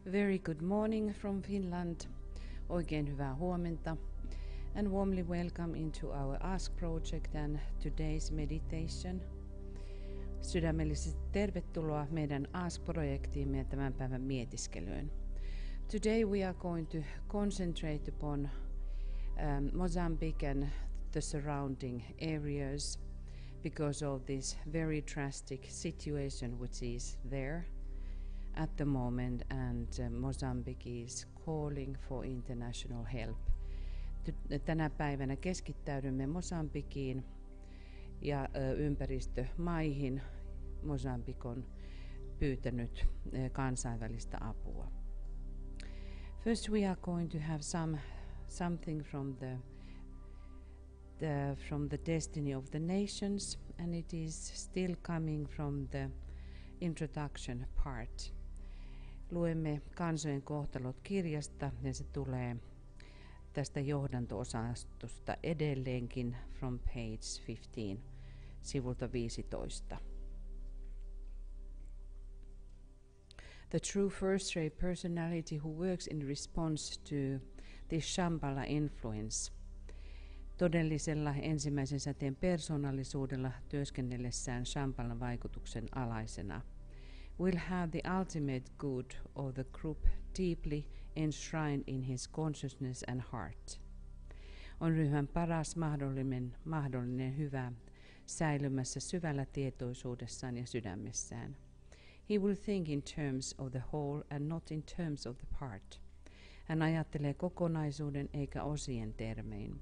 Very good morning from Finland. Oikein hyvää huomenta. And warmly welcome into our Ask Project and today's meditation. Sydämellisesti tervetuloa meidän Ask-projektiimme ja tämän päivän mietiskelyyn. Today we are going to concentrate upon Mozambique and the surrounding areas because of this very drastic situation which is there at the moment, and Mozambique is calling for international help. Tänä päivänä keskittäydymme Mozambikiin ja ympäristömaihin. Mozambique on pyytänyt kansainvälistä apua. First we are going to have something from the destiny of the nations, and it is still coming from the introduction part. Luemme kansojen kohtalot kirjasta ja se tulee tästä johdanto-osastosta edelleenkin from page 15, sivulta 15. The true first-rate personality who works in response to this Shambhala influence. Todellisella ensimmäisen säteen persoonallisuudella työskennellessään Shambhalan vaikutuksen alaisena will have the ultimate good of the group deeply enshrined in his consciousness and heart. On ryhmän paras mahdollinen hyvä säilymässä syvällä tietoisuudessaan ja sydämessään. He will think in terms of the whole and not in terms of the part. Hän ajattelee kokonaisuuden eikä osien termein.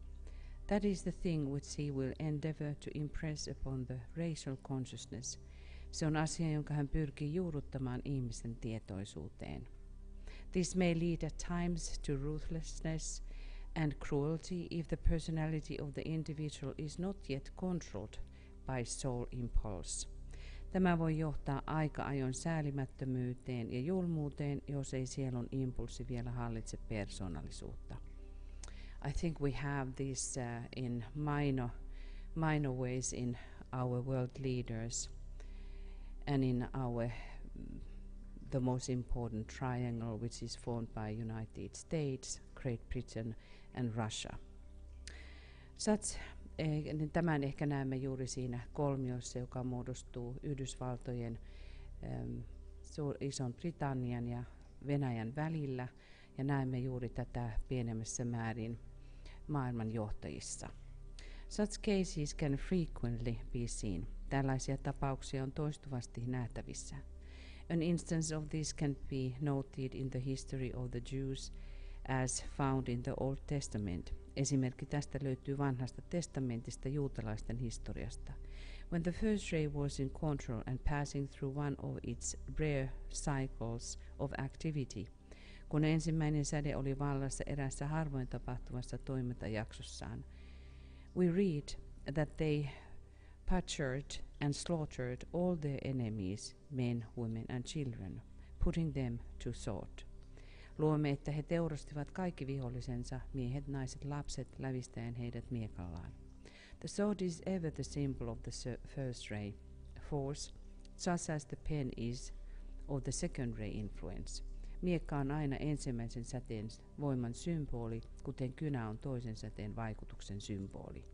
That is the thing which he will endeavor to impress upon the racial consciousness. Se on asia, jonka hän pyrkii juurruttamaan ihmisten tietoisuuteen. This may lead at times to ruthlessness and cruelty if the personality of the individual is not yet controlled by soul impulse. Tämä voi johtaa aika ajoin säälimättömyyteen ja julmuuteen, jos ei sielun impulssi vielä hallitse persoonallisuutta. I think we have this in minor ways in our world leaders and in the most important triangle, which is formed by United States, Great Britain and Russia. Tämän ehkä näemme juuri siinä kolmiossa, joka muodostuu Yhdysvaltojen, Ison-Britannian ja Venäjän välillä, ja näemme juuri tätä pienemmässä määrin maailman johtajissa. Such cases can frequently be seen. Tällaisia tapauksia on toistuvasti nähtävissä. An instance of this can be noted in the history of the Jews as found in the Old Testament. Esimerkki tästä löytyy vanhasta testamentista juutalaisten historiasta. When the first ray was in control and passing through one of its rare cycles of activity, kun ensimmäinen säde oli vallassa erässä harvoin tapahtuvassa toimintajaksossaan, we read that they butchered and slaughtered all their enemies, men, women and children, putting them to sword. Luomme, että he teurastivat kaikki vihollisensa, miehet, naiset, lapset, lävistäen heidät miekallaan. The sword is ever the symbol of the first ray force, just as the pen is of the second ray influence. Miekka on aina ensimmäisen säteen voiman symboli, kuten kynä on toisen säteen vaikutuksen symboli.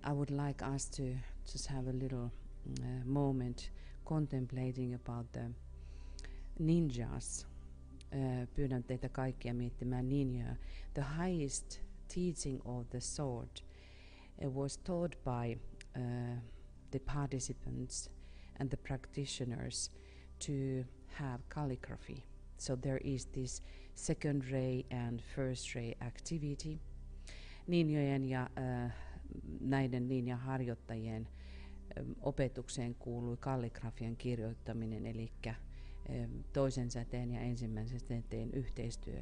I would like us to just have a little moment contemplating about the ninjas. Pyydän teitä kaikkia miettimään ninjaa. The highest teaching of the sword was taught by the participants and the practitioners to have calligraphy. So there is this second ray and first ray activity. Ninjojen ja näiden ninja-harjoittajien opetukseen kuului kalligrafian kirjoittaminen, eli toisen säteen ja ensimmäisen säteen yhteistyö.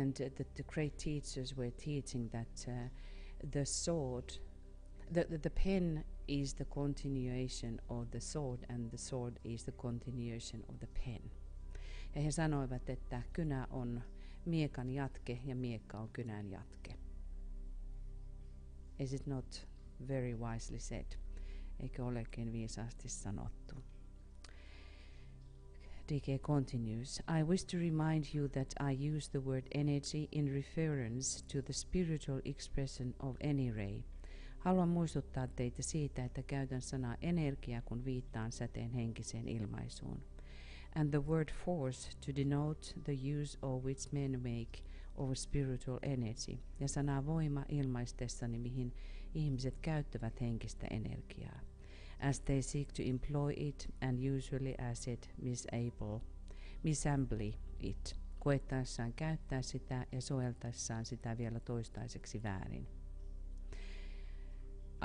And the great teachers were teaching that the sword, the pen is the continuation of the sword and the sword is the continuation of the pen. Ja he sanoivat, että kynä on miekan jatke ja miekka on kynän jatke. Is it not very wisely said? eikö olekin viisaasti sanottu. DK continues, I wish to remind you that I use the word energy in reference to the spiritual expression of any ray. Haluan muistuttaa teitä siitä, että käytän sanaa energia, kun viittaan säteen henkiseen ilmaisuun. And the word force to denote the use of which men make of spiritual energy. Ja sanaa voima ilmaistessani, mihin ihmiset käyttävät henkistä energiaa. As they seek to employ it and usually as it misambly it, koettaessaan käyttää sitä ja soveltaessaan sitä vielä toistaiseksi väärin.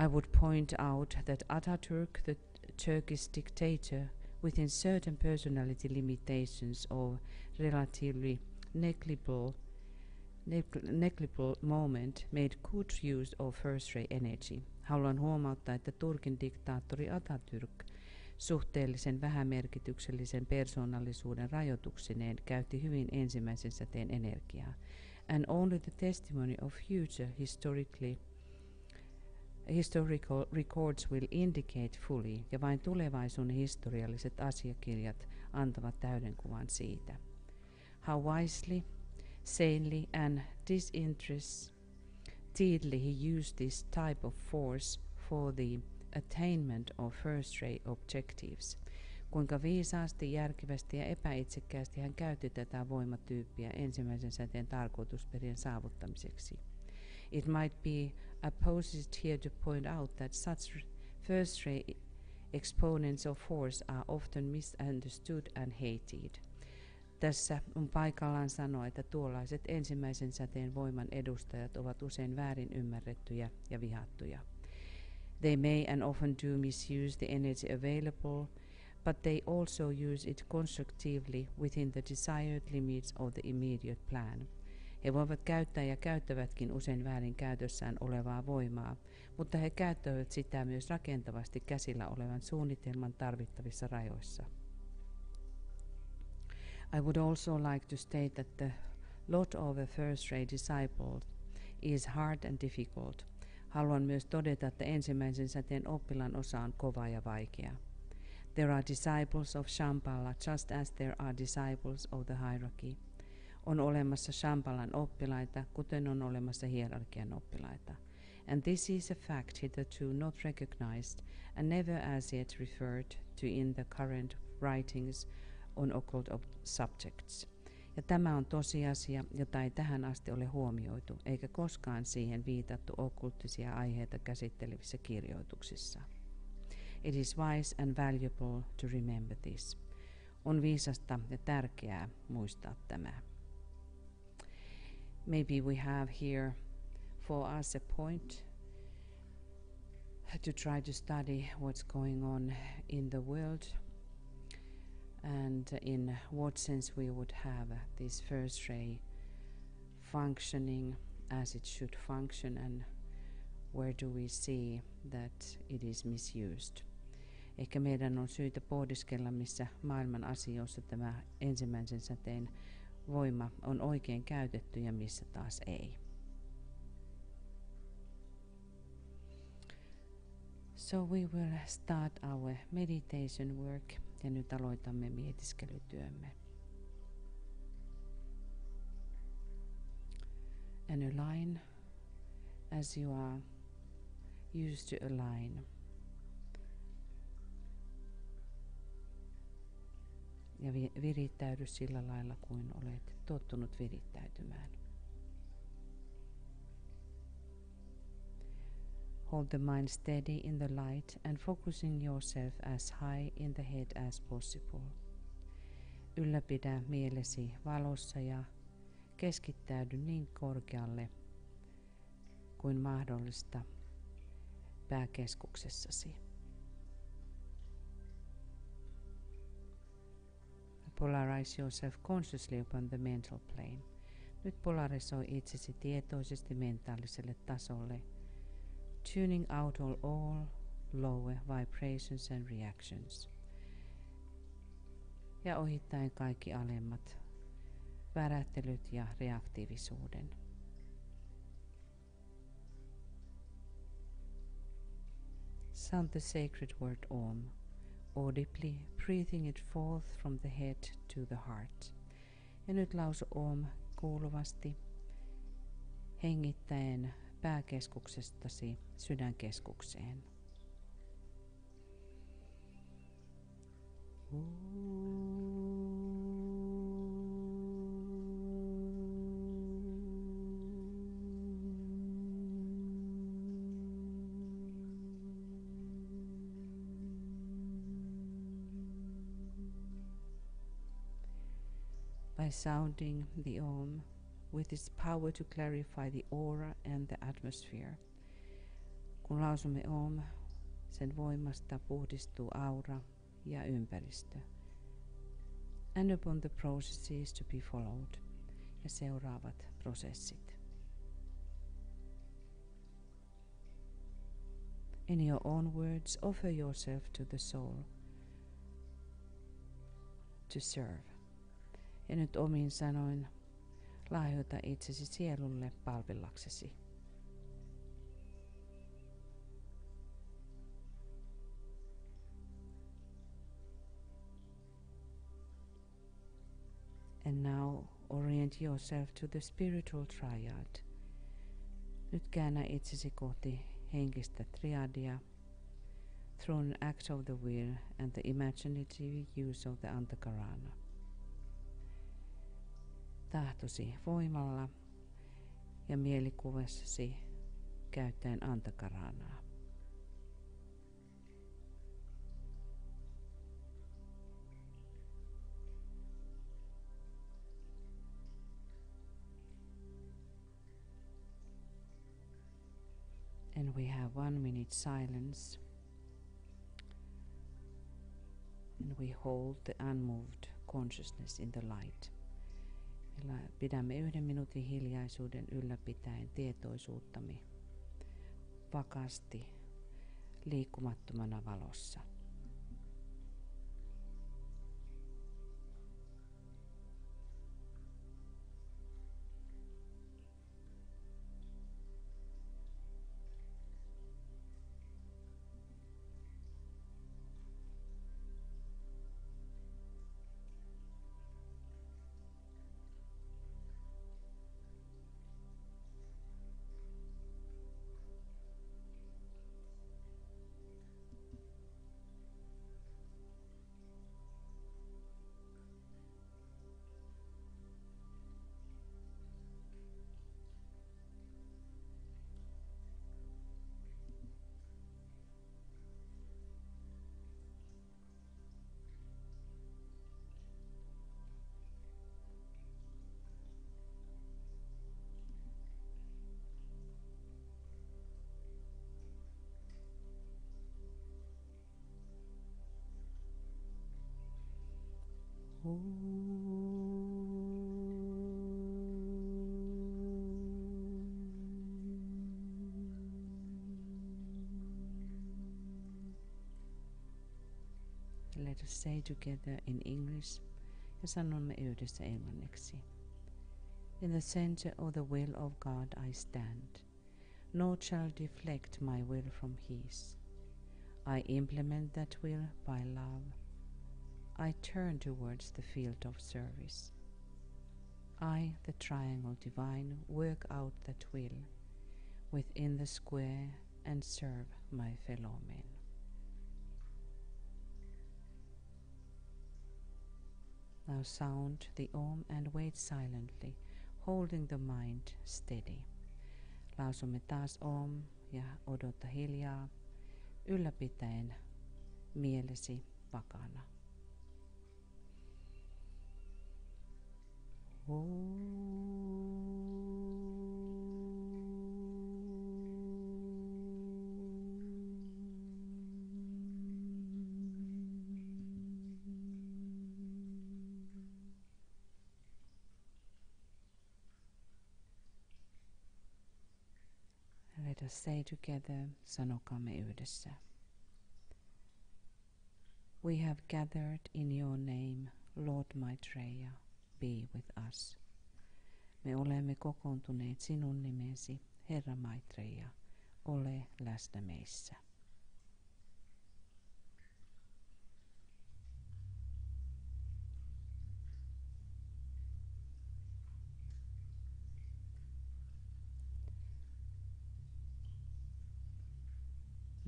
I would point out that Atatürk, the Turkish dictator, within certain personality limitations of relatively negligible moment, made good use of first-ray energy. Haluan huomauttaa, että Turkin diktaattori Atatürk suhteellisen vähämerkityksellisen persoonallisuuden rajoituksineen käytti hyvin ensimmäisen säteen energiaa. And only the testimony of future historical records will indicate fully, ja vain tulevaisuuden historialliset asiakirjat antavat täyden kuvan siitä. How wisely, sanely and disinterestedly he used this type of force for the attainment of first-ray objectives. Kuinka viisaasti, järkevästi ja epäitsekkäästi hän käytti tätä voimatyyppiä ensimmäisen säteen tarkoitusperien saavuttamiseksi. It might be apposite here to point out that such first-ray exponents of force are often misunderstood and hated. Tässä on paikallaan sanoa, että tuollaiset ensimmäisen säteen voiman edustajat ovat usein väärin ymmärrettyjä ja vihattuja. They may and often do misuse the energy available, but they also use it constructively within the desired limits of the immediate plan. He voivat käyttää ja käyttävätkin usein väärin käytössään olevaa voimaa, mutta he käyttävät sitä myös rakentavasti käsillä olevan suunnitelman tarvittavissa rajoissa. I would also like to state that the lot of a first-ray disciple is hard and difficult. Haluan myös todeta, että ensimmäisen säteen oppilaan osa on kova ja vaikea. There are disciples of Shambhala just as there are disciples of the hierarchy. On olemassa Shambhalan oppilaita, kuten on olemassa hierarkian oppilaita. And this is a fact hitherto not recognized and never as yet referred to in the current writings on occult subjects. Ja tämä on tosiasia, jota ei tähän asti ole huomioitu, eikä koskaan siihen viitattu okkulttisia aiheita käsittelevissä kirjoituksissa. It is wise and valuable to remember this. On viisasta ja tärkeää muistaa tämä. Maybe we have here for us a point to try to study what's going on in the world and in what sense we would have this first ray functioning as it should function and where do we see that it is misused. Ehkä meidän on syytä pohdiskella, missä maailman asioissa tämä ensimmäisen säteen voima on oikein käytetty ja missä taas ei. So we will start our meditation work ja nyt aloitamme mietiskelytyömme. And align as you are used to align. Ja virittäydy sillä lailla kuin olet tottunut virittäytymään. Hold the mind steady in the light and focusing yourself as high in the head as possible. Ylläpidä mielesi valossa ja keskittäydy niin korkealle kuin mahdollista pääkeskuksessasi. Polarize yourself consciously upon the mental plane. Nyt polarisoi itsesi tietoisesti mentaaliselle tasolle, tuning out all lower vibrations and reactions. Ja ohittaen kaikki alemmat värähtelyt ja Sound the sacred word Om, audibly breathing it forth from the head to the heart. Ja nyt lausu Om kuuluvasti, hengittäen pääkeskuksestasi sydänkeskukseen. By sounding the Om with its power to clarify the aura and the atmosphere. Kun lausumme Om, sen voimasta puhdistuu aura ja ympäristö. And upon the processes to be followed, ja seuraavat prosessit. In your own words, offer yourself to the soul to serve. Ja nyt omin sanoin, lahjoita itsesi sielulle palvellaksesi. And now orient yourself to the spiritual triad. Nyt käännä itsesi kohti henkistä triadia through an act of the will and the imaginative use of the antakarana. Tahtosi voimalla ja mielikuvasi käyttäen antakaranaa. And we have 1 minute silence. And we hold the unmoved consciousness in the light. Pidämme 1 minuutin hiljaisuuden ylläpitäen tietoisuuttamme vakaasti liikkumattomana valossa. Let us say together in English ja sanomme yhdessä englanniksi. In the center of the will of God I stand. Naught shall deflect my will from His. I implement that will by love. I turn towards the field of service. I, the triangle divine, work out that will within the square and serve my fellow men. Now sound the Om and wait silently, holding the mind steady. Lausumme taas Om ja odota hiljaa, ylläpitäen mielesi vakaana. Let us say together, sanokaamme yhdessä. We have gathered in your name, Lord Maitreya, be with us. Me olemme kokoontuneet sinun nimesi, Herra Maitreya, ole läsnä meissä.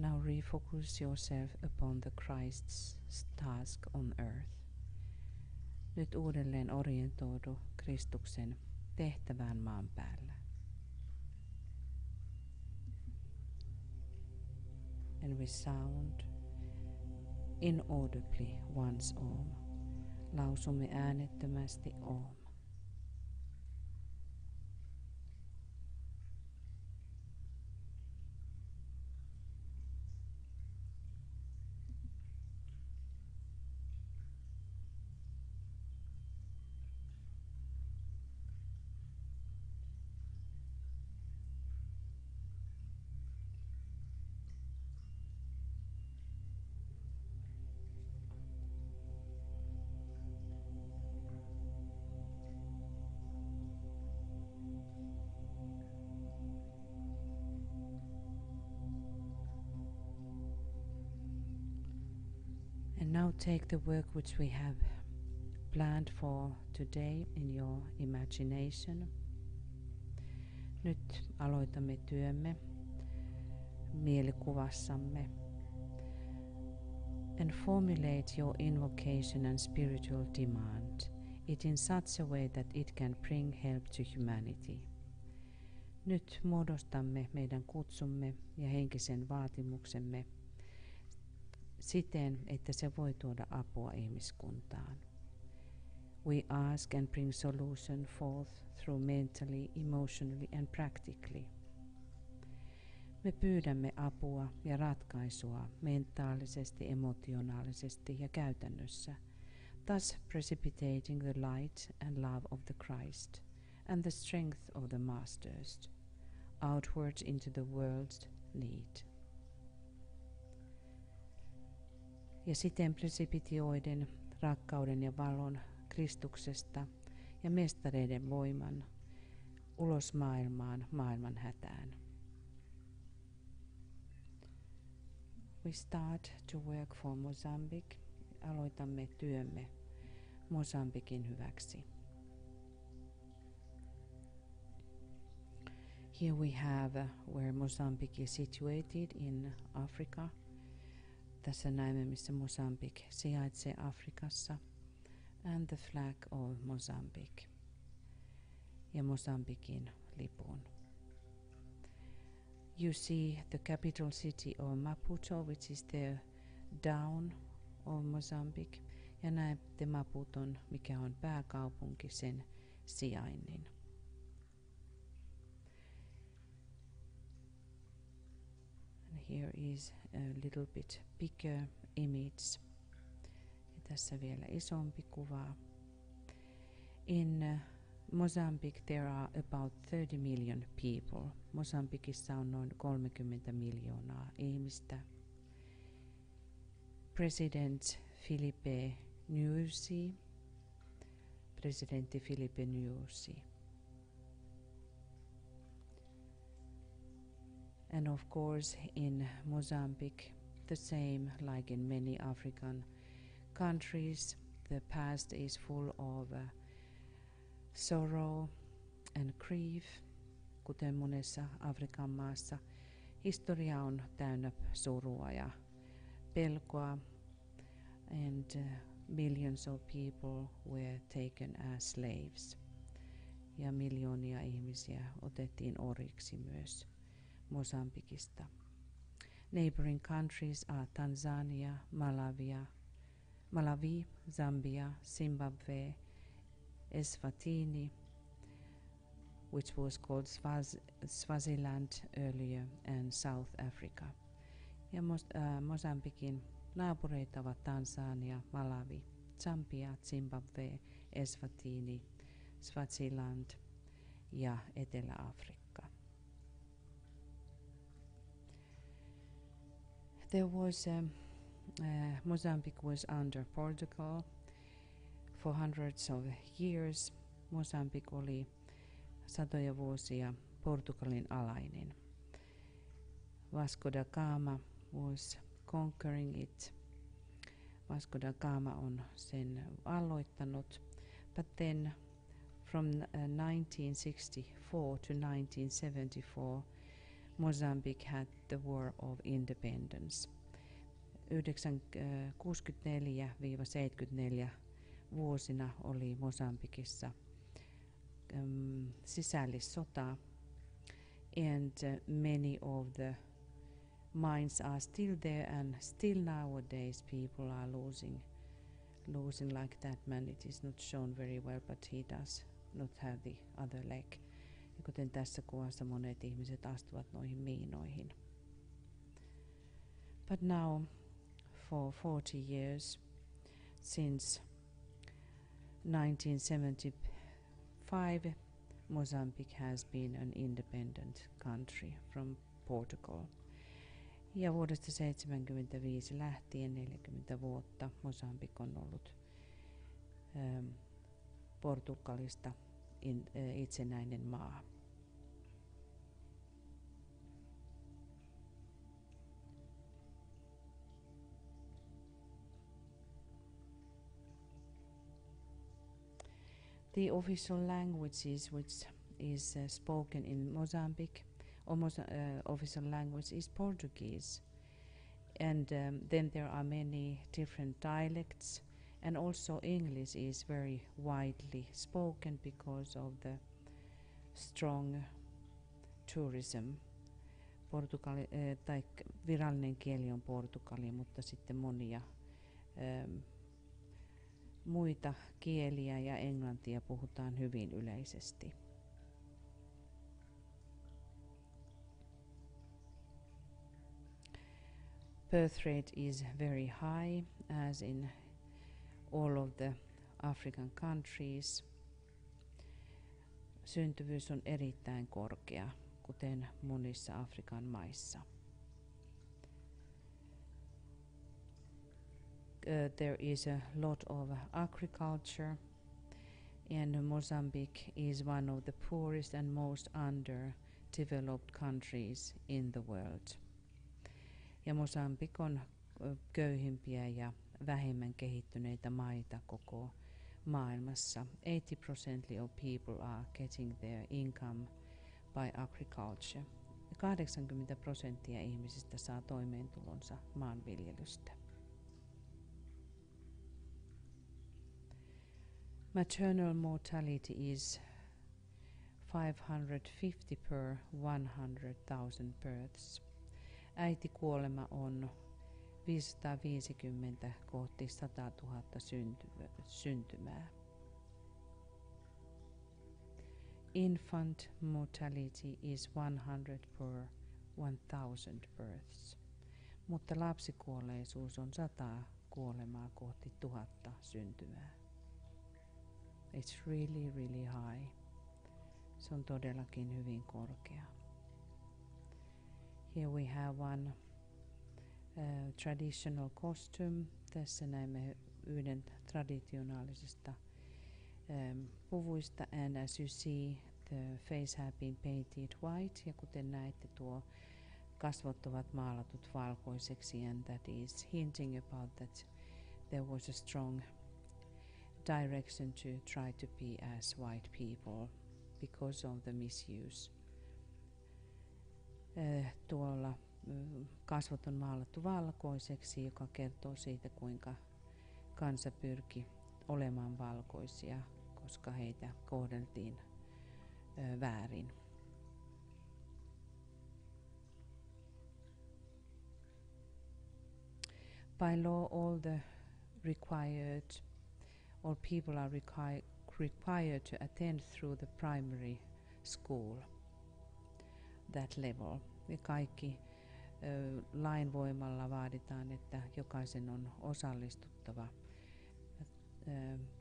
Now refocus yourself upon the Christ's task on earth. Nyt uudelleen orientoidu Kristuksen tehtävään maan päällä. And we sound inaudibly once Om. Lausumme äänettömästi Om. And now take the work which we have planned for today in your imagination. Nyt aloitamme työmme mielikuvassamme. And formulate your invocation and spiritual demand, it in such a way that it can bring help to humanity. Nyt muodostamme meidän kutsumme ja henkisen vaatimuksemme siten, että se voi tuoda apua ihmiskuntaan. We ask and bring solution forth through mentally, emotionally and practically. Me pyydämme apua ja ratkaisua mentaalisesti, emotionaalisesti ja käytännössä, thus precipitating the light and love of the Christ and the strength of the Masters outwards into the world's need. Ja siten precipitioiden rakkauden ja valon Kristuksesta ja mestareiden voiman ulos maailmaan, maailman hätään. We start to work for Mozambique. Aloitamme työmme Mosambikin hyväksi. Here we have where Mozambique is situated in Africa. Tässä näemme, missä Mozambique sijaitsee Afrikassa. And the flag of Mozambique. Ja Mosambikin lipun. You see the capital city of Maputo, which is the down of Mozambique. Ja näette Maputon, mikä on pääkaupunki, sen sijainnin. And here is a little bit bigger image. Ja tässä vielä isompi kuva. In Mozambique there are about 30 million people. Mozambikissa on noin 30 miljoonaa ihmistä. President Filipe Nyusi. Presidentti Filipe Nyusi. And of course in Mozambique, the same like in many African countries, the past is full of sorrow and grief, kuten monessa Afrikan maassa. Historia on täynnä surua ja pelkoa, and millions of people were taken as slaves. Ja miljoonia ihmisiä otettiin orjiksi myös Mozambikista. Neighboring countries are Tanzania, Malawi, Zambia, Zimbabwe, Eswatini, which was called Swaziland earlier, and South Africa. Ja Mozambikin naapureita ovat Tansania, Malawi, Zambia, Zimbabwe, Eswatini, Swaziland ja Etelä-Afrikka. There was Mozambique was under Portugal for hundreds of years. Mozambique oli satoja vuosia Portugalin alainen. Vasco da Gama was conquering it. Vasco da Gama on sen aloittanut, but then from 1964 to 1974 Mozambique had the War of Independence. 1964-74 vuosina oli Mosambikissa sisällissota, and many of the mines are still there, and still nowadays people are losing like that man. It is not shown very well, but he does not have the other leg. Ja kuten tässä kuvassa monet ihmiset astuvat noihin miinoihin. But now for 40 years since 1975, Mozambique has been an independent country from Portugal. Ja vuodesta 1975 lähtien 40 vuotta Mozambique on ollut Portugalista itsenäinen maa. The official languages which is spoken in Mozambique, official language is Portuguese, and then there are many different dialects, and also English is very widely spoken because of the strong tourism. Tai virallinen kieli on portugali, mutta sitten monia muita kieliä ja englantia puhutaan hyvin yleisesti. Birth rate is very high, as in all of the African countries. Syntyvyys on erittäin korkea, kuten monissa Afrikan maissa. There is a lot of agriculture, and Mozambique is one of the poorest and most underdeveloped countries in the world. Ja Mozambique on köyhimpiä ja vähemmän kehittyneitä maita koko maailmassa. 80% of people are getting their income by agriculture. 80% ihmisistä saa toimeentulonsa maanviljelystä. Maternal mortality is 550 per 100,000 births. Äitikuolema on 550 kohti 100 000 syntymää. Infant mortality is 100 per 1,000 births. Mutta lapsikuolleisuus on 100 kuolemaa kohti 1000 syntymää. It's really, really high. Se on todellakin hyvin korkea. Here we have one traditional costume. Tässä näemme yhden traditionaalisista puvuista, and as you see, the face have been painted white, ja kuten näette, tuo kasvot ovat maalatut valkoiseksi, and that is hinting about that there was a strong direction to try to be as white people because of the misuse. Tuolla kasvot on maalattu valkoiseksi, joka kertoo siitä, kuinka kansa pyrki olemaan valkoisia, koska heitä kohdeltiin väärin. By law, all the required or people are required to attend through the primary school, that level. Ja kaikki lain voimalla vaaditaan, että jokaisen on osallistuttava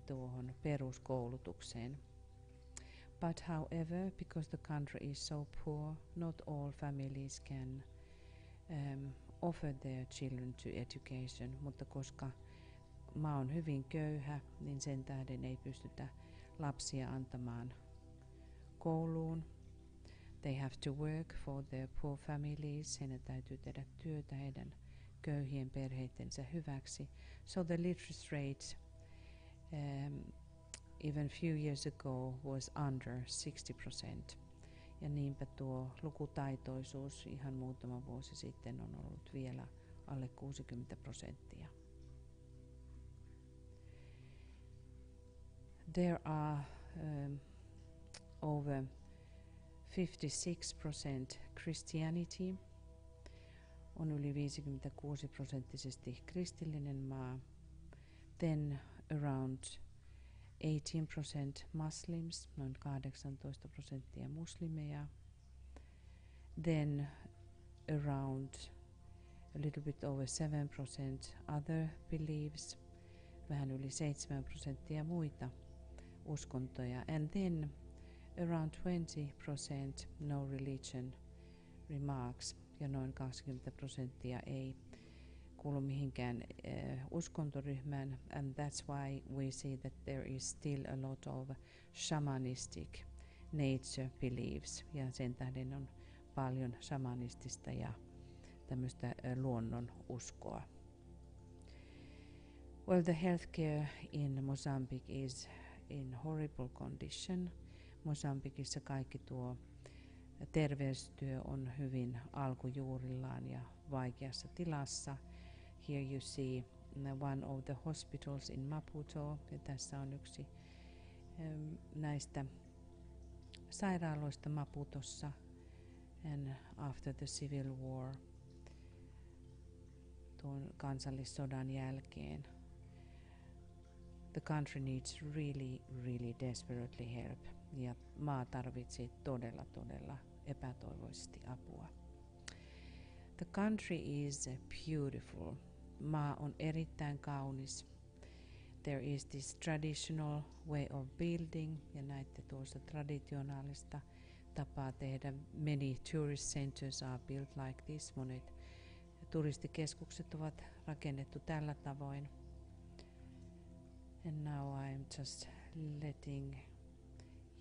tuohon peruskoulutukseen. But however, because the country is so poor, not all families can offer their children to education, mutta koska maa on hyvin köyhä, niin sen tähden ei pystytä lapsia antamaan kouluun. They have to work for their poor families. Heidän täytyy tehdä työtä heidän köyhien perheidensä hyväksi. So the literacy rate even few years ago was under 60%. Ja niinpä tuo lukutaitoisuus ihan muutama vuosi sitten on ollut vielä alle 60%. There are over 56% Christianity. On yli 56% kristillinen maa. Then around 18% Muslims, noin 18% muslimeja. Then around a little bit over 7% other beliefs, vähän yli 7% muita uskontoja. And then around 20% no religion remarks, ja noin 20% ei kuulu mihinkään uskontoryhmään. And that's why we see that there is still a lot of shamanistic nature beliefs, ja sen tähden on paljon shamanistista ja tämmöistä luonnon uskoa. Well, the healthcare in Mozambique is in horrible condition. Mosambikissa kaikki tuo terveystyö on hyvin alkujuurillaan ja vaikeassa tilassa. Here you see one of the hospitals in Maputo, ja tässä on yksi näistä sairaaloista Maputossa. And after the civil war, tuon kansallissodan jälkeen, the country needs really desperately help. Ja maa tarvitsee todella epätoivoisesti apua. The country is beautiful. Maa on erittäin kaunis. There is this traditional way of building, ja näette tuossa traditionaalista tapaa tehdä. Many tourist centers are built like this. Monet turistikeskukset ovat rakennettu tällä tavoin. And now I'm just letting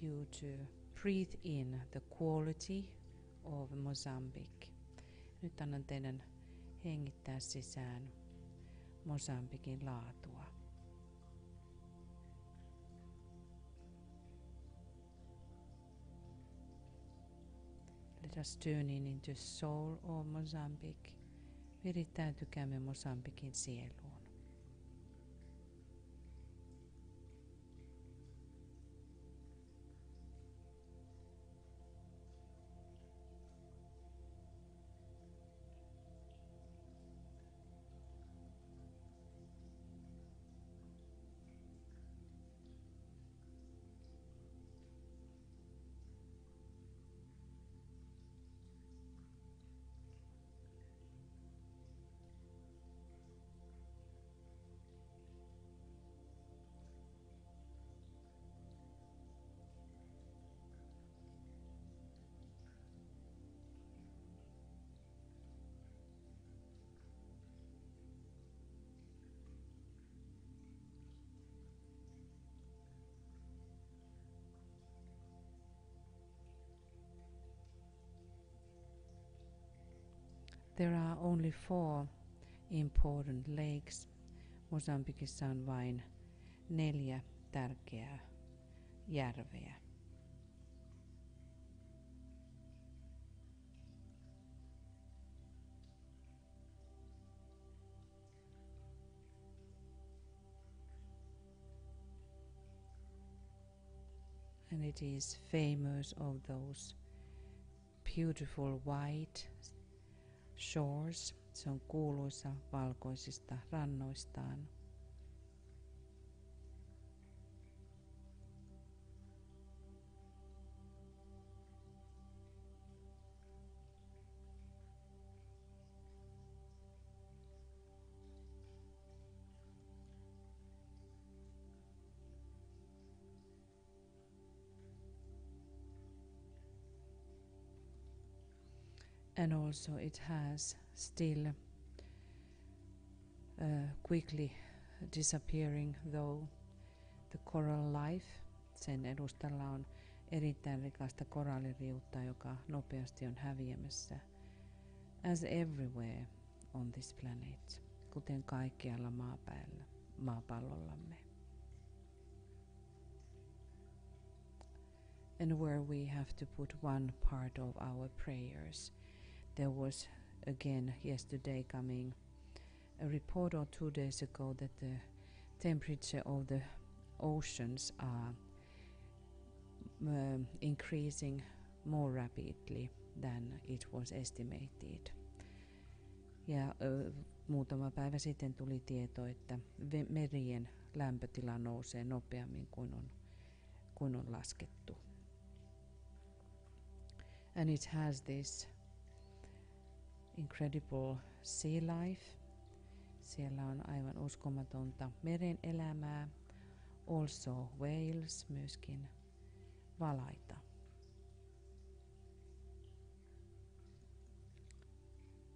you to breathe in the quality of Mozambique. Nyt annan teidän hengittää sisään Mosambikin laatua. Let us tune in into soul of Mozambique. Virittäytykäämme Mosambikin sieluun. There are only 4 important lakes. Mosambikissa on vain 4 tärkeää järveä. And it is famous of those beautiful white shores. Se on kuuluisa valkoisista rannoistaan. And also it has still quickly disappearing, though the coral life, sen edustalla on erittäin rikasta koralliriutta, joka nopeasti on häviämässä, as everywhere on this planet, kuten kaikkialla maapallollamme. and where we have to put one part of our prayers. There was again yesterday coming a report, or 2 days ago, that the temperature of the oceans are increasing more rapidly than it was estimated. Ja muutama päivä sitten tuli tieto, että merien lämpötila nousee nopeammin kuin on laskettu. And it has this incredible sea life. Siellä on aivan uskomatonta meren elämää. Also whales, myöskin valaita.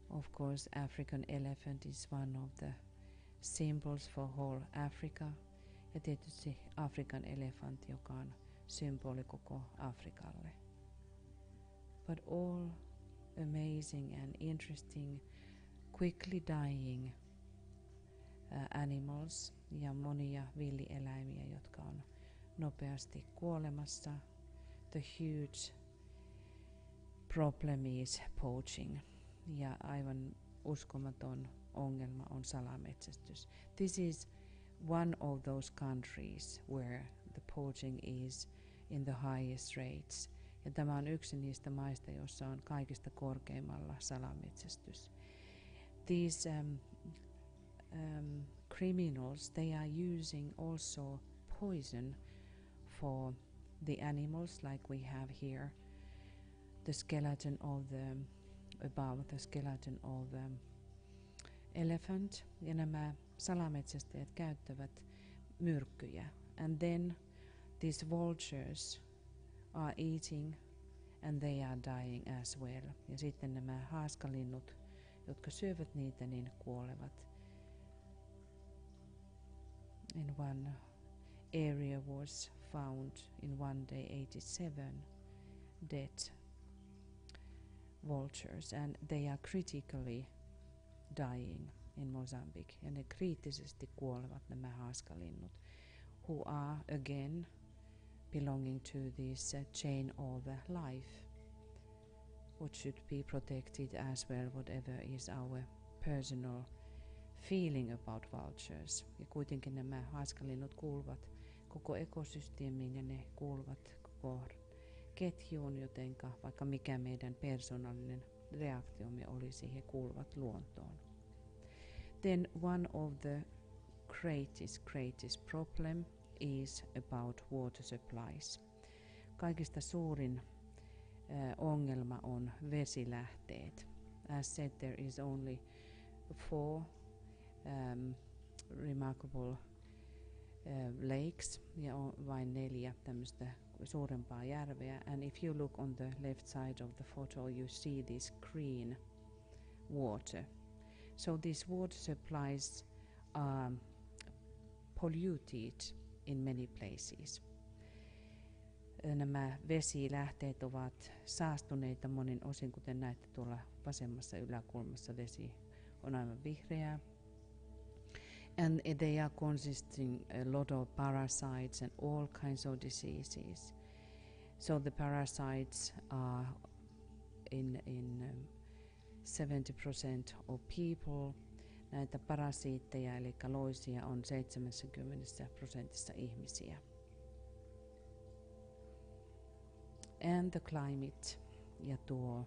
Of course, African elephant is one of the symbols for whole Africa. Ja tietysti Afrikan elefantti, joka on symboli koko Afrikalle. But all amazing and interesting, quickly dying animals ja monia villieläimiä, jotka on nopeasti kuolemassa. The huge problem is poaching. Ja aivan uskomaton ongelma on salametsästys. This is one of those countries where the poaching is in the highest rates. Ja tämä on yksi niistä maista, joissa on kaikista korkeimmalla salametsästys. These criminals, they are using also poison for the animals, like we have here. The skeleton of above the skeleton of elephant. Ja nämä salametsästäjät käyttävät myrkkyjä. And then these vultures are eating and they are dying as well. Ja sitten nämä haaskalinnut, jotka syövät niitä, niin kuolevat. In one area was found in one day 87 dead vultures, and they are critically dying in Mozambique. Ja ne kriittisesti kuolevat nämä haaskalinnut, who are again belonging to this chain of life, which should be protected as well, whatever is our personal feeling about vultures. Ja kuitenkin nämä haaskalinnut kuuluvat koko ekosysteemiin ja ne kuuluvat koko ketjuun, jotenka vaikka mikä meidän persoonallinen reaktiomme olisi, he kuuluvat luontoon. Then one of the greatest problem is about water supplies. Kaikista suurin ongelma on vesilähteet. As said, there is only 4 remarkable lakes ja on vain 4 tämmöistä suurempaa järveä. And if you look on the left side of the photo, you see this green water. So these water supplies are polluted in many places. Nämä vesilähteet ovat saastuneita monin osin, kuten näette tuolla vasemmassa yläkulmassa vesi on aivan vihreää. And they are consisting a lot of parasites and all kinds of diseases. So the parasites are in 70% of people. Näitä parasiitteja eli loisia on 70% ihmisiä. And the climate ja tuo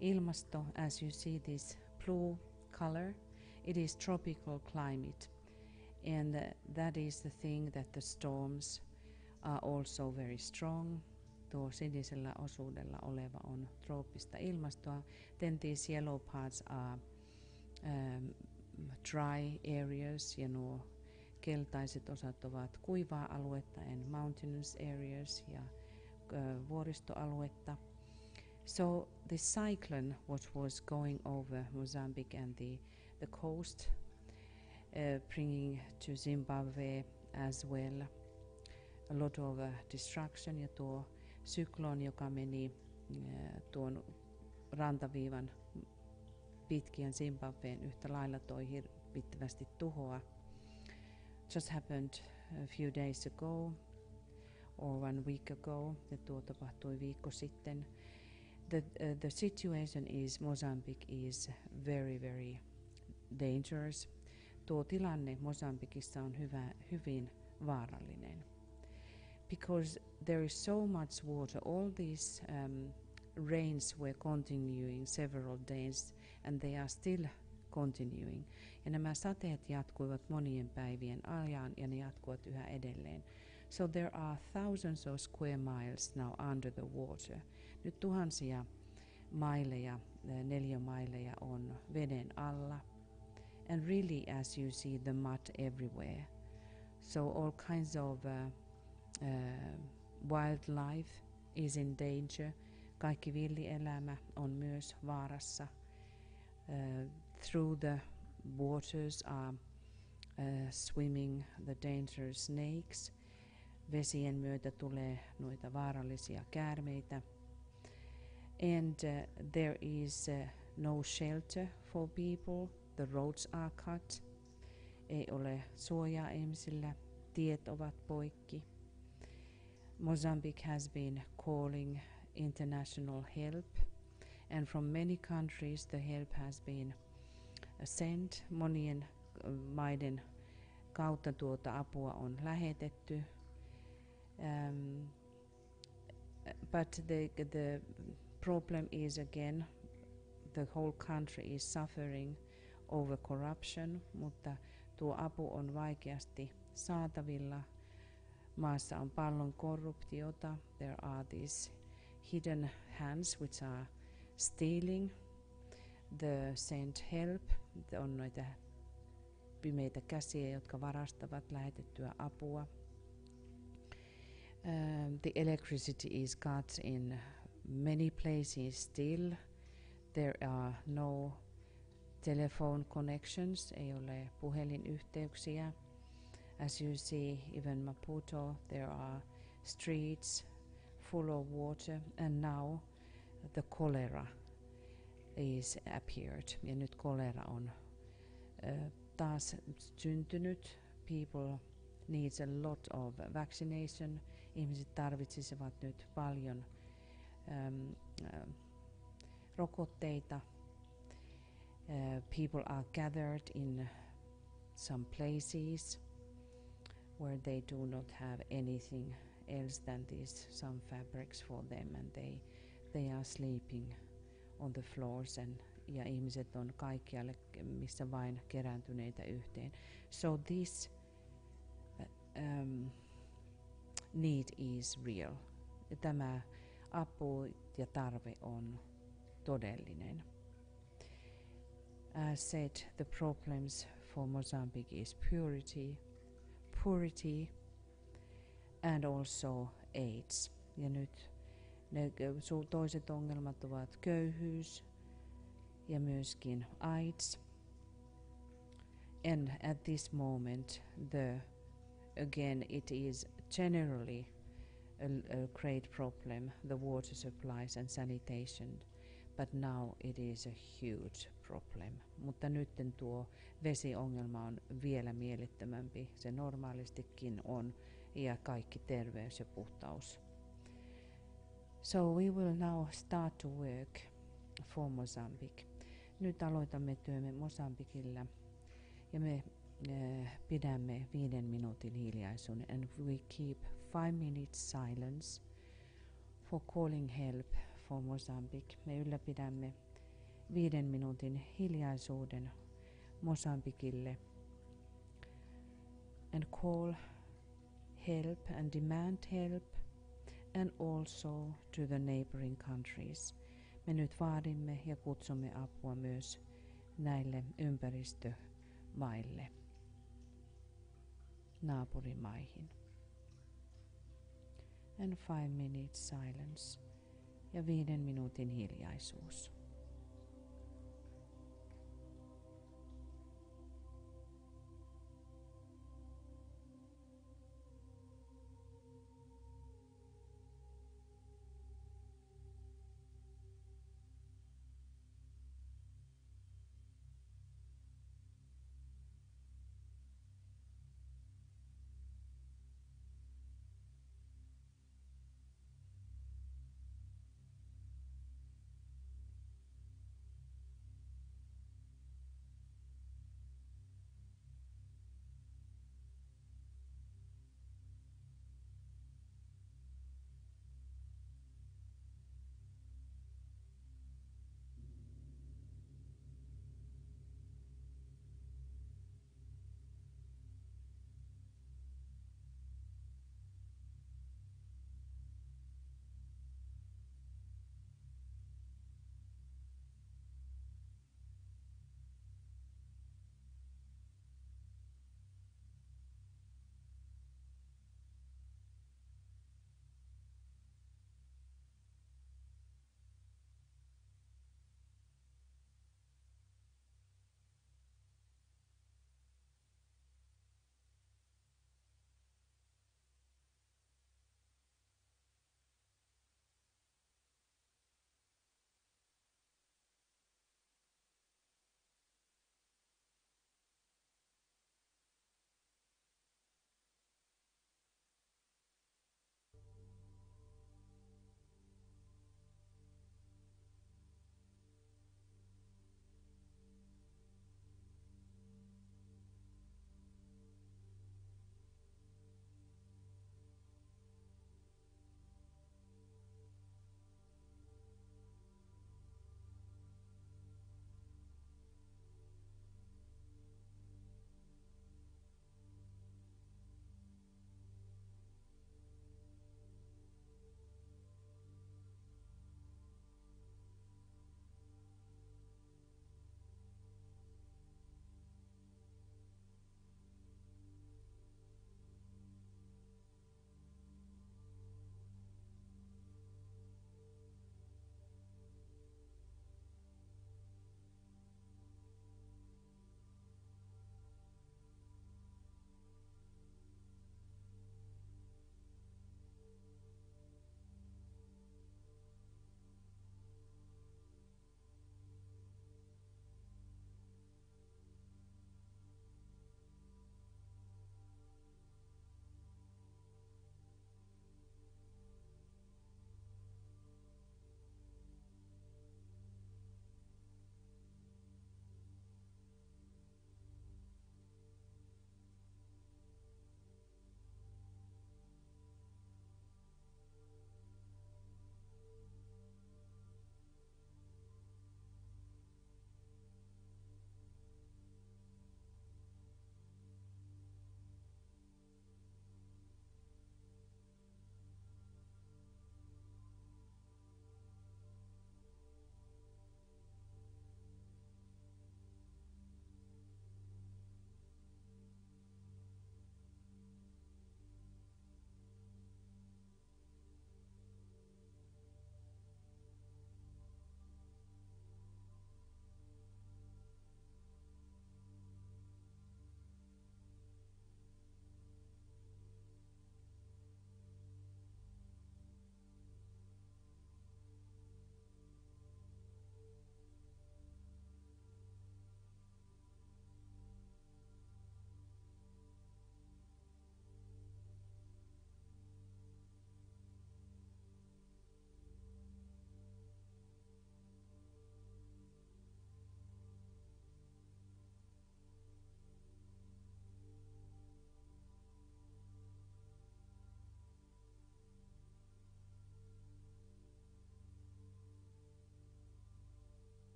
ilmasto, as you see this blue color, it is tropical climate, and that is the thing that the storms are also very strong. Tuo sinisellä osuudella oleva on trooppista ilmastoa. Then these yellow parts are dry areas, ja nuo keltaiset osat ovat kuivaa aluetta, and mountainous areas ja vuoristoaluetta. So the cyclone what was going over Mozambique and the coast, bringing to Zimbabwe as well a lot of destruction, ja tuo sykloni, joka meni tuon rantaviivan pitkin Zimbabween yhtä lailla, toi hirvittävästi tuhoa. Just happened a few days ago. or 1 week ago, ja tuo tapahtui viikko sitten. The situation is Mozambique is very, very dangerous. Tuo tilanne Mozambikissa on hyvin vaarallinen. Because there is so much water, all these rains were continuing several days and they are still continuing. Ja nämä sateet jatkuivat monien päivien ajan ja ne jatkuvat yhä edelleen. So there are thousands of square miles now under the water. Nyt tuhansia maileja, neliömaileja on veden alla. And really, as you see, the mud everywhere. So all kinds of wildlife is in danger. Kaikki villielämä on myös vaarassa. Through the waters are swimming the dangerous snakes. Vesien myötä tulee noita vaarallisia käärmeitä. And there is no shelter for people. The roads are cut. Ei ole suojaa ihmisillä. Tiet ovat poikki. Mozambique has been calling international help, and from many countries the help has been sent. Monien maiden kautta tuota apua on lähetetty. But the problem is again, the whole country is suffering over corruption, mutta tuo apu on vaikeasti saatavilla. Maassa on paljon korruptiota. There are these hidden hands which are stealing the sent help. On noita pimeitä käsiä, jotka varastavat lähetettyä apua. The electricity is cut in many places still. There are no telephone connections, ei ole puhelinyhteyksiä. As you see, even Maputo, there are streets full of water, and now the cholera is appeared. Ja nyt kolera on taas syntynyt. People needs a lot of vaccination. Ihmiset tarvitsisivat nyt paljon rokotteita. People are gathered in some places where they do not have anything else than these some fabrics for them, and they are sleeping on the floors, ja ihmiset on kaikkialle, missä vain kerääntyneitä yhteen. So this need is real. Tämä apu ja tarve on todellinen. As said, the problems for Mozambique is purity and also AIDS. Ja nyt ne toiset ongelmat ovat köyhyys ja myöskin AIDS. And at this moment, again, it is generally a great problem, the water supplies and sanitation, but now it is a huge problem. Mutta nyt tuo vesiongelma on vielä mielettömämpi. Se normaalistikin on, ja kaikki terveys ja puhtaus. So we will now start to work for Mozambique. Nyt aloitamme työmme Mosambikilla, ja me pidämme 5 minuutin hiljaisuuden, and we keep 5 minutes silence for calling help for Mozambique. Me ylläpidämme 5 minuutin hiljaisuuden Mosambikille and call help and demand help, and also to the neighboring countries. Me nyt vaadimme ja kutsumme apua myös näille ympäristömaille, naapurimaihin. And 5 minutes silence ja 5 minuutin hiljaisuus.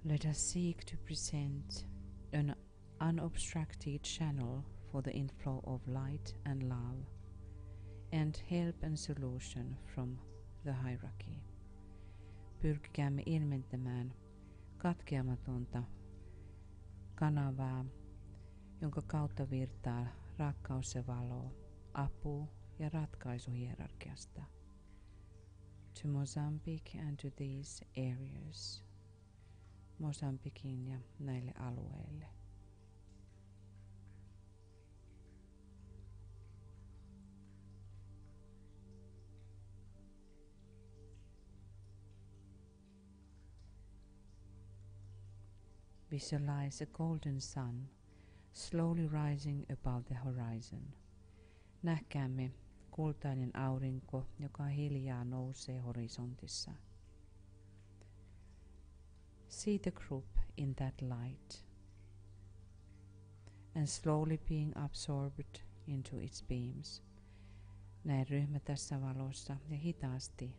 Let us seek to present an unobstructed channel for the inflow of light and love, and help and solution from the hierarchy. Pyrkikäämme ilmentämään katkeamatonta kanavaa, jonka kautta virtaa rakkaus ja valo, apu ja ratkaisu hierarkiasta. To Mozambique and to these areas. Mozambikin ja näille alueille. Visualize a golden sun slowly rising above the horizon. Nähkäämme kultainen aurinko, joka hiljaa nousee horisontissa. See the group in that light and slowly being absorbed into its beams. Näe ryhmä tässä valossa ja hitaasti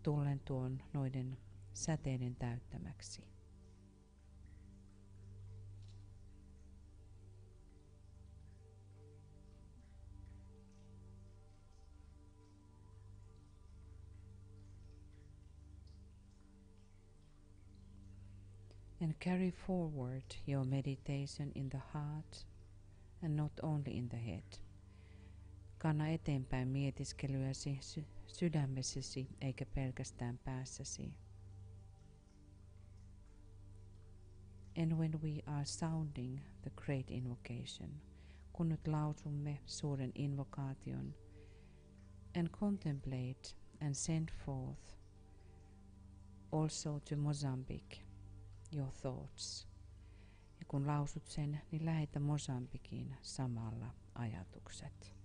tullen tuon noiden säteiden täyttämäksi. And carry forward your meditation in the heart and not only in the head. Kanna eteenpäin mietiskelyäsi sydämessäsi eikä pelkästään päässäsi. And when we are sounding the great invocation, kun nyt lausumme suuren invokaation, and contemplate and send forth also to Mozambique your thoughts. Ja kun lausut sen, niin lähetä Mozambikiin samalla ajatukset.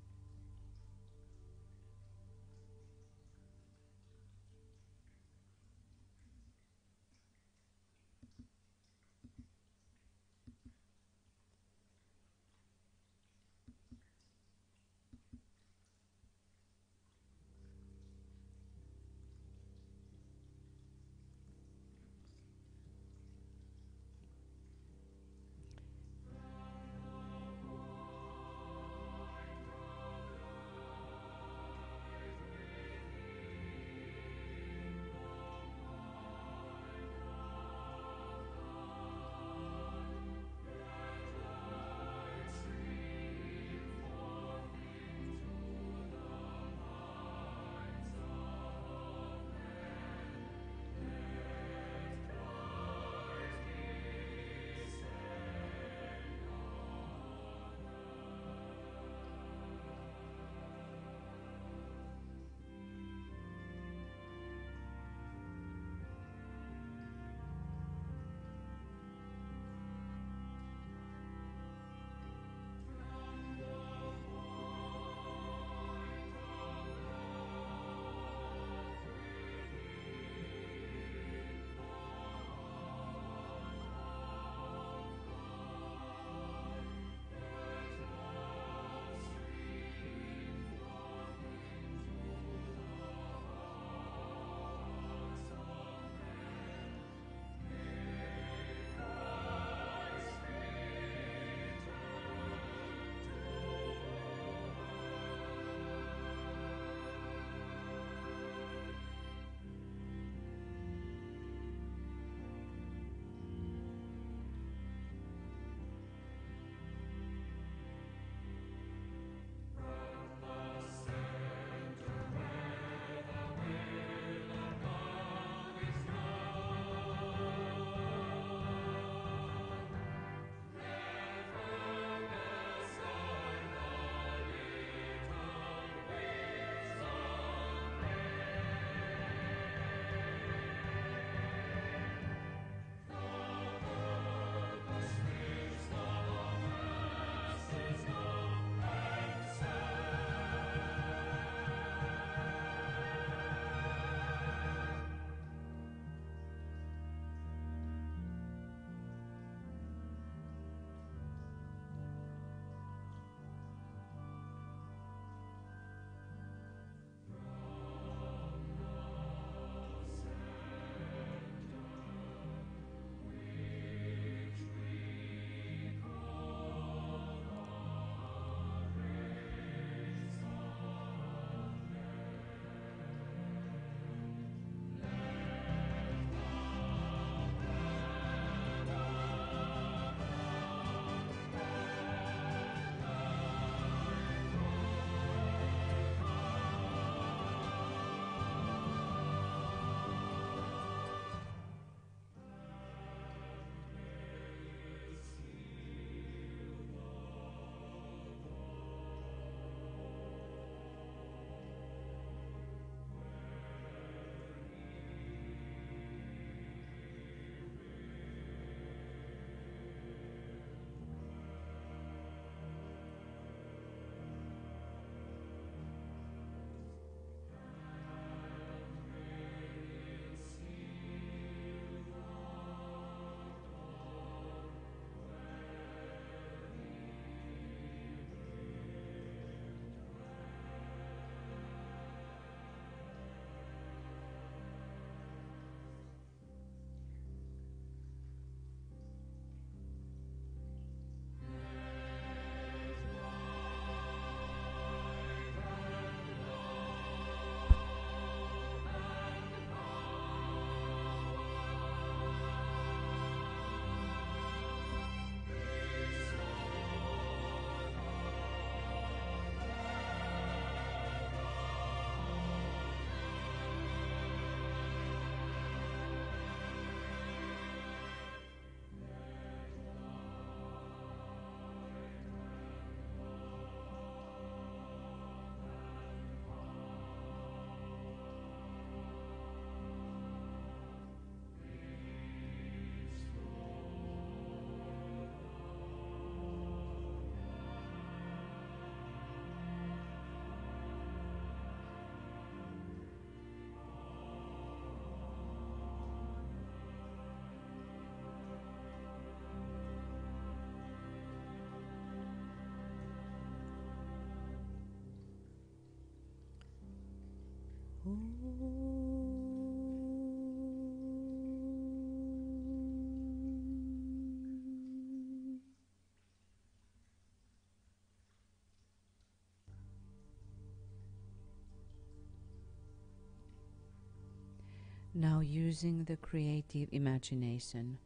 Now using the creative imagination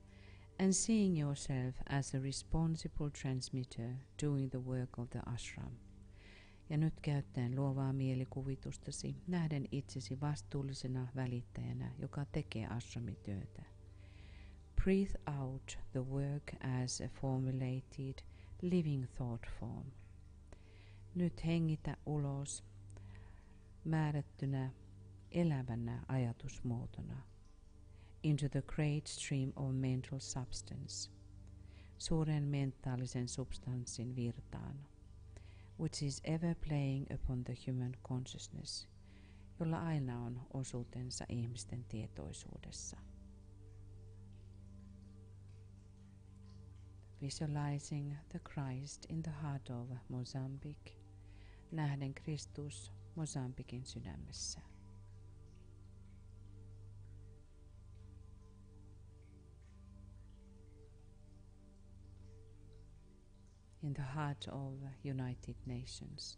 and seeing yourself as a responsible transmitter doing the work of the ashram. Ja nyt käyttäen luovaa mielikuvitustasi nähden itsesi vastuullisena välittäjänä, joka tekee ashramityötä. Breathe out the work as a formulated, living thought form. Nyt hengitä ulos määrättynä, elävänä ajatusmuotona. Into the great stream of mental substance, suuren mentaalisen substanssin virtaan, which is ever playing upon the human consciousness, jolla aina on osuutensa ihmisten tietoisuudessa. Visualizing the Christ in the heart of Mozambique, nähden Kristus Mosambikin sydämessä. In the heart of United Nations,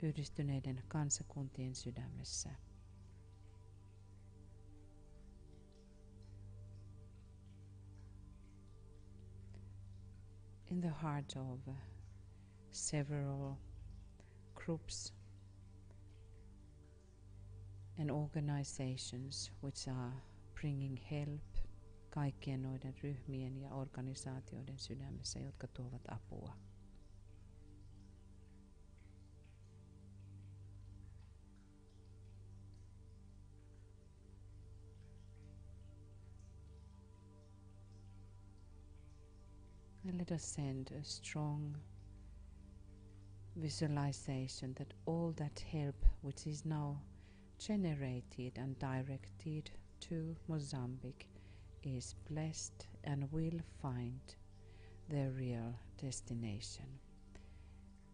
yhdistyneiden kansakuntien sydämessä. In the heart of several groups and organizations which are bringing help, kaikkien noiden ryhmien ja organisaatioiden sydämessä, jotka tuovat apua. And let us send a strong visualization that all that help which is now generated and directed to Mozambique is blessed and will find their real destination.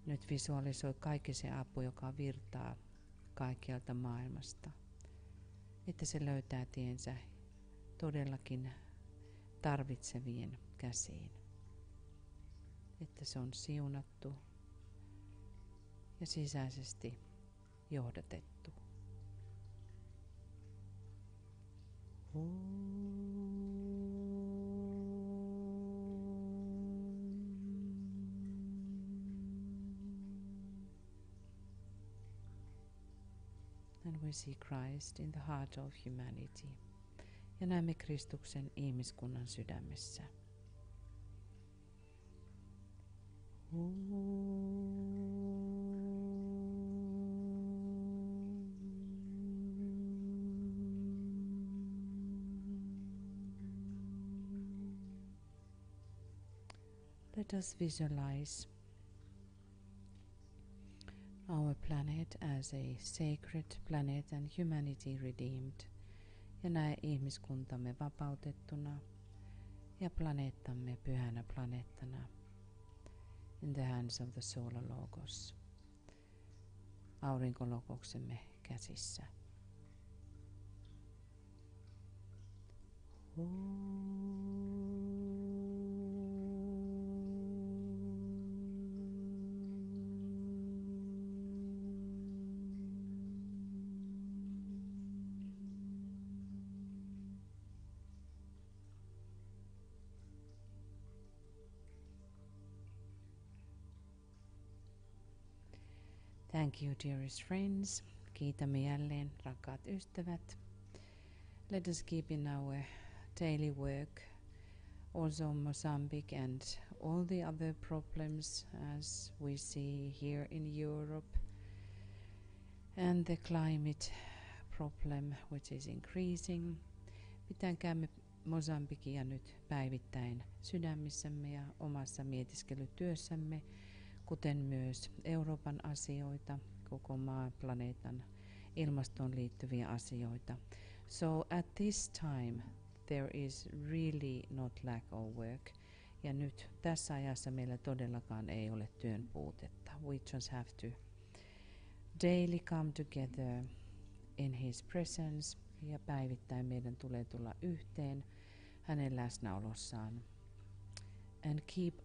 Nyt visualisoi kaikki se apu, joka virtaa kaikkialta maailmasta, että se löytää tiensä todellakin tarvitsevien käsiin. Että se on siunattu ja sisäisesti johdatettu. And we see Christ in the heart of humanity. Ja näemme Kristuksen ihmiskunnan sydämessä. Let us visualize our planet as a sacred planet and humanity redeemed. Ja näe ihmiskuntamme vapautettuna ja planeettamme pyhänä planeettana. In the hands of the solar logos, aurinkologoksemme käsissä. Thank you, dearest friends. Kiitämme jälleen, rakkaat ystävät. Let us keep in our daily work also Mozambique and all the other problems as we see here in Europe and the climate problem which is increasing. Pitäkäämme Mosambikia nyt päivittäin sydämissämme ja omassa mietiskelytyössämme, kuten myös Euroopan asioita, koko planeetan ilmastoon liittyviä asioita. So at this time there is really not lack of work. Ja nyt tässä ajassa meillä todellakaan ei ole työn puutetta. We just have to daily come together in His presence, ja päivittäin meidän tulee tulla yhteen hänen läsnäolossaan. And keep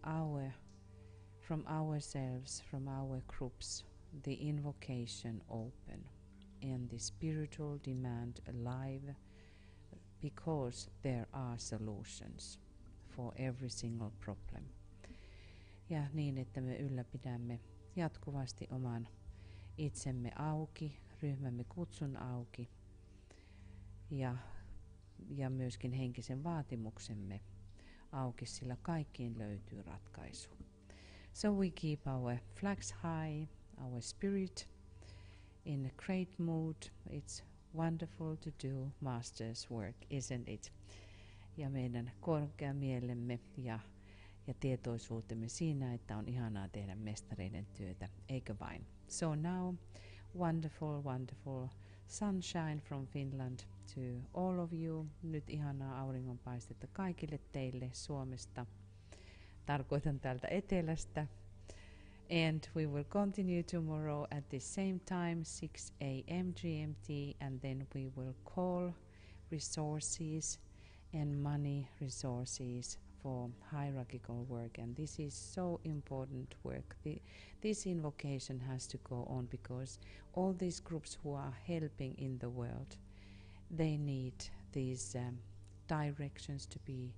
from ourselves, from our groups, the invocation open and the spiritual demand alive, because there are solutions for every single problem. Ja niin, että me ylläpidämme jatkuvasti oman itsemme auki, ryhmämme kutsun auki ja myöskin henkisen vaatimuksemme auki, sillä kaikkiin löytyy ratkaisu. So we keep our flags high, our spirit in a great mood. It's wonderful to do master's work, isn't it? Ja meidän korkea mielemme ja tietoisuutemme siinä, että on ihanaa tehdä mestareiden työtä, eikö vain? So now, wonderful sunshine from Finland to all of you. Nyt ihanaa auringonpaistetta kaikille teille Suomesta. Tarkoitan täältä etelästä. And we will continue tomorrow at the same time, 6 a.m. GMT, and then we will call resources and money resources for hierarchical work. And this is so important work. This invocation has to go on, because all these groups who are helping in the world, they need these directions to be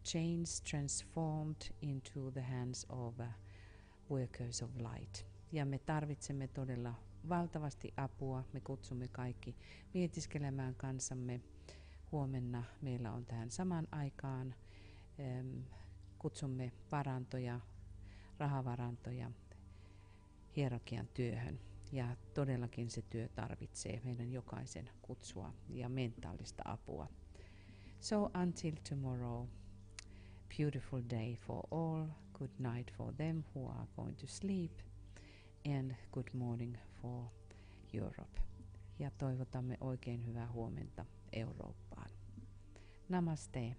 changed, transformed into the hands of workers of light. Ja me tarvitsemme todella valtavasti apua. Me kutsumme kaikki mietiskelemään kanssamme. Huomenna meillä on tähän samaan aikaan. Kutsumme varantoja, rahavarantoja hierarkian työhön. Ja todellakin se työ tarvitsee meidän jokaisen kutsua ja mentaalista apua. So until tomorrow, beautiful day for all, good night for them who are going to sleep, and good morning for Europe. Ja toivotamme oikein hyvää huomenta Eurooppaan. Namaste.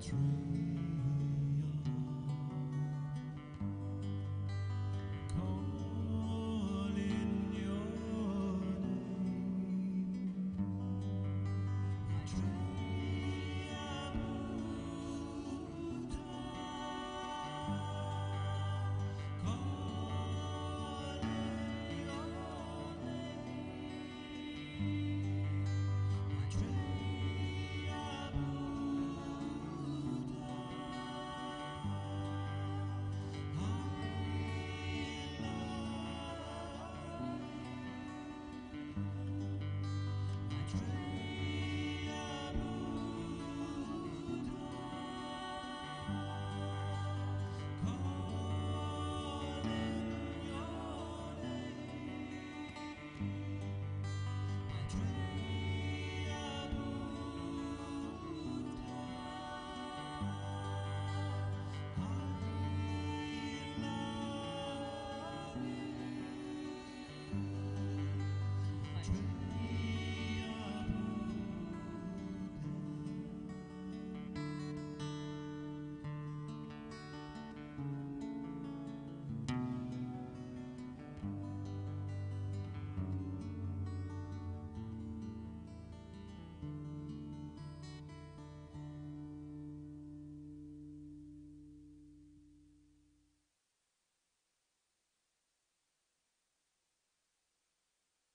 true.